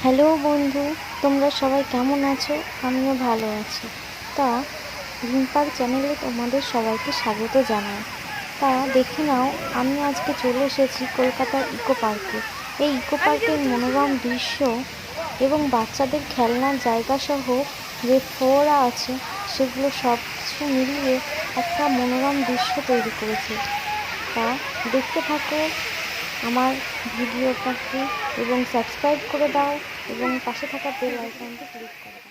Hello বন্ধু, তোমরা সবাই কেমন আছো? আমিও ভালো আছি। তা রিম্পার চ্যানেলে তোমাদের সবাইকে স্বাগত জানাই। তা দেখে নাও, আমি আজকে চলে এসেছি কলকাতার ইকো পার্কে। এই ইকো পার্কের মনোরম দৃশ্য এবং বাচ্চাদের খেলনার জায়গা সহ যে ফোয়ারা আছে, সেগুলো সব কিছু মিলিয়ে একটা মনোরম দৃশ্য তৈরি করেছে। তা দেখতে থাকো আমার ভিডিওটাকে এবং সাবস্ক্রাইব করে দাও এবং পাশে থাকা বেল আইকনটি ক্লিক করে দাও।